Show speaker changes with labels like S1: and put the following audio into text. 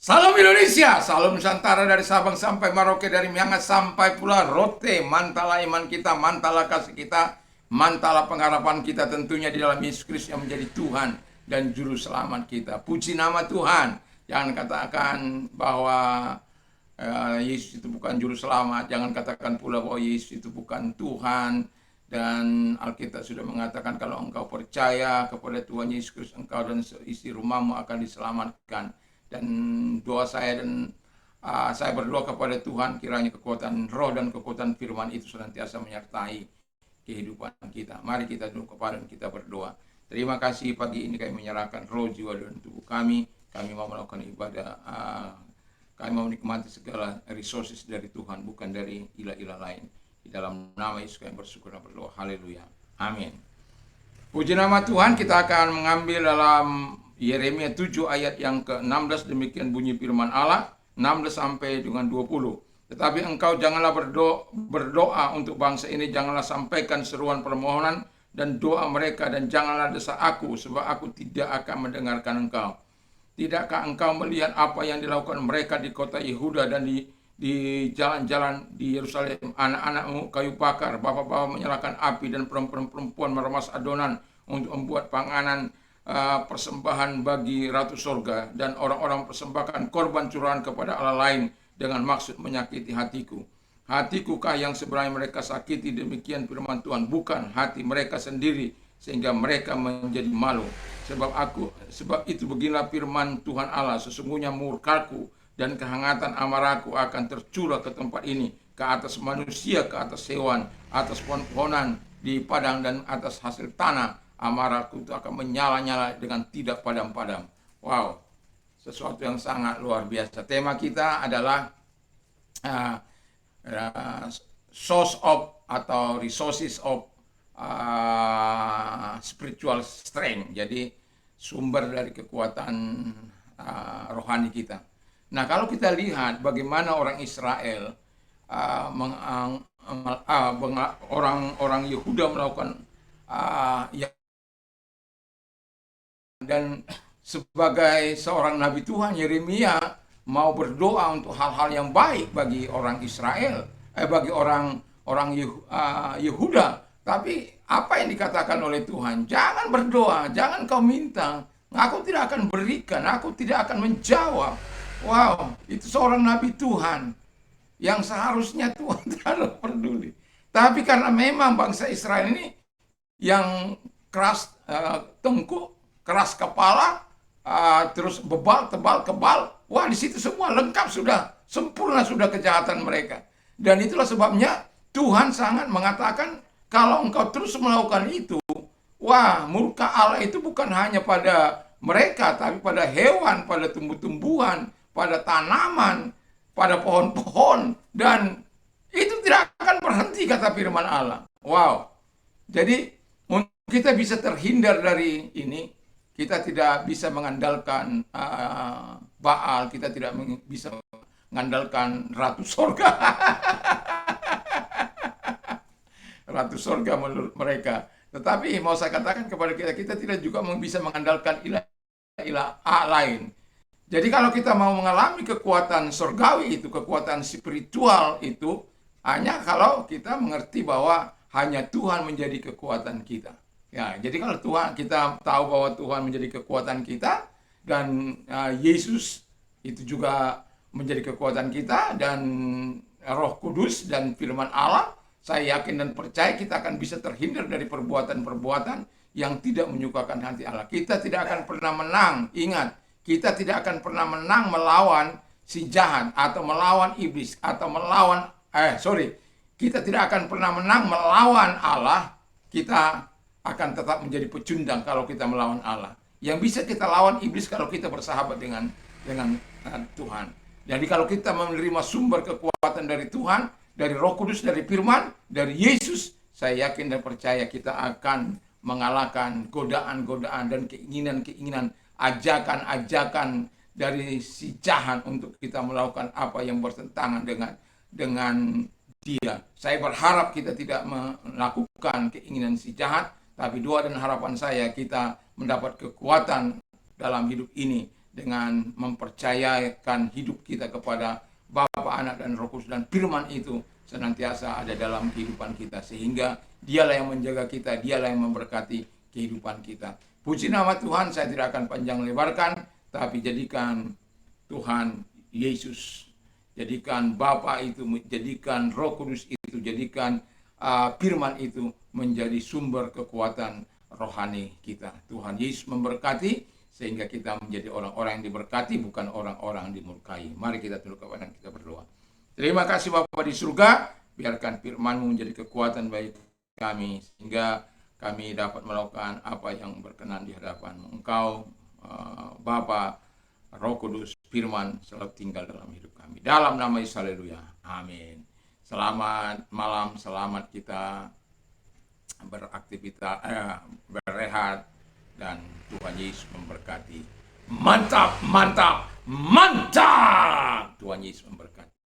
S1: Salam Indonesia, salam Nusantara dari Sabang sampai Merauke, dari Miangas sampai Pulau Rote. Mantalah iman kita, mantalah kasih kita, mantalah pengharapan kita tentunya di dalam Yesus Kristus yang menjadi Tuhan dan Juru Selamat kita. Puji nama Tuhan. Jangan katakan bahwa Yesus itu bukan Juru Selamat. Jangan katakan pula bahwa Yesus itu bukan Tuhan. Dan Alkitab sudah mengatakan kalau engkau percaya kepada Tuhan Yesus Kristus, engkau dan seisi rumahmu akan diselamatkan. Dan doa saya dan saya berdoa kepada Tuhan, kiranya kekuatan roh dan kekuatan firman itu senantiasa menyertai kehidupan kita. Mari kita duduk kepada dan kita berdoa. Terima kasih pagi ini kami menyerahkan roh, jiwa, dan tubuh kami. Kami mau melakukan ibadah, kami mau menikmati segala resources dari Tuhan, bukan dari ilah-ilah lain. Di dalam nama Yesus kami bersyukur dan berdoa. Haleluya. Amin. Puji nama Tuhan, kita akan mengambil dalam Yeremia 7 ayat yang ke-16, demikian bunyi firman Allah, 16 sampai dengan 20. Tetapi engkau janganlah berdoa untuk bangsa ini, janganlah sampaikan seruan permohonan dan doa mereka, dan janganlah desak aku, sebab aku tidak akan mendengarkan engkau. Tidakkah engkau melihat apa yang dilakukan mereka di kota Yehuda dan di jalan-jalan di Yerusalem? Anak-anakmu kayu bakar, bapak-bapak menyalakan api, dan perempuan meremas adonan untuk membuat panganan persembahan bagi ratu sorga, dan orang-orang persembahkan korban curahan kepada Allah lain dengan maksud menyakiti hatiku. Hatikukah yang sebenarnya mereka sakiti? Demikian firman Tuhan. Bukan hati mereka sendiri, sehingga mereka menjadi malu. Sebab itu beginilah firman Tuhan Allah, sesungguhnya murkaku dan kehangatan amarahku akan tercurah ke tempat ini, ke atas manusia, ke atas hewan, atas pohon-pohonan di padang, dan atas hasil tanah. Amarahku itu akan menyala-nyala dengan tidak padam-padam. Wow, sesuatu yang sangat luar biasa. Tema kita adalah source of atau resources of spiritual strength. Jadi sumber dari kekuatan rohani kita. Nah, kalau kita lihat bagaimana orang Israel, orang Yehuda melakukan dan sebagai seorang nabi Tuhan, Yeremia mau berdoa untuk hal-hal yang baik bagi orang Israel, bagi orang Yehuda. Tapi apa yang dikatakan oleh Tuhan? Jangan berdoa, jangan kau minta, aku tidak akan berikan, aku tidak akan menjawab. Wow, itu seorang nabi Tuhan yang seharusnya Tuhan terlalu peduli. Tapi karena memang bangsa Israel ini yang keras tengkuk, keras kepala, terus bebal, tebal, kebal. Wah, di situ semua lengkap sudah, sempurna sudah kejahatan mereka. Dan itulah sebabnya Tuhan sangat mengatakan, kalau engkau terus melakukan itu, wah, murka Allah itu bukan hanya pada mereka, tapi pada hewan, pada tumbuh-tumbuhan, pada tanaman, pada pohon-pohon, dan itu tidak akan berhenti, kata firman Allah. Wow. Jadi kita bisa terhindar dari ini. Kita tidak bisa mengandalkan Baal, kita tidak bisa mengandalkan Ratu Sorga. Ratu Sorga menurut mereka. Tetapi mau saya katakan kepada kita, kita tidak juga bisa mengandalkan ilah lain. Jadi kalau kita mau mengalami kekuatan sorgawi itu, kekuatan spiritual itu, hanya kalau kita mengerti bahwa hanya Tuhan menjadi kekuatan kita. Ya, jadi kalau Tuhan, kita tahu bahwa Tuhan menjadi kekuatan kita, dan Yesus itu juga menjadi kekuatan kita, dan Roh Kudus dan firman Allah, saya yakin dan percaya kita akan bisa terhindar dari perbuatan-perbuatan yang tidak menyukakan hati Allah. Kita tidak akan pernah menang. Ingat, kita tidak akan pernah menang melawan si jahat, atau melawan iblis, atau melawan kita tidak akan pernah menang melawan Allah. Kita akan tetap menjadi pecundang kalau kita melawan Allah. Yang bisa kita lawan iblis kalau kita bersahabat dengan Tuhan. Jadi kalau kita menerima sumber kekuatan dari Tuhan, dari Roh Kudus, dari firman, dari Yesus, saya yakin dan percaya kita akan mengalahkan godaan-godaan dan keinginan-keinginan, ajakan-ajakan dari si jahat untuk kita melakukan apa yang bertentangan dengan dia. Saya berharap kita tidak melakukan keinginan si jahat, tapi doa dan harapan saya kita mendapat kekuatan dalam hidup ini, dengan mempercayakan hidup kita kepada Bapa, Anak, dan Roh Kudus, dan firman itu senantiasa ada dalam kehidupan kita, sehingga dialah yang menjaga kita, dialah yang memberkati kehidupan kita. Puji nama Tuhan, saya tidak akan panjang lebarkan, tapi jadikan Tuhan Yesus, jadikan Bapa itu, jadikan Roh Kudus itu, jadikan firman itu menjadi sumber kekuatan rohani kita. Tuhan Yesus memberkati, sehingga kita menjadi orang-orang yang diberkati, bukan orang-orang yang dimurkai. Mari kita tunduk kepala dan kita berdoa. Terima kasih Bapa di surga, biarkan firman-Mu menjadi kekuatan bagi kami, sehingga kami dapat melakukan apa yang berkenan di hadapan Engkau, Bapa, Roh Kudus, firman selalu tinggal dalam hidup kami. Dalam nama Yesus, haleluya. Amin. Selamat malam, selamat kita beraktivitas, berehat, dan Tuhan Yesus memberkati. Mantap, mantap, mantap. Tuhan Yesus memberkati.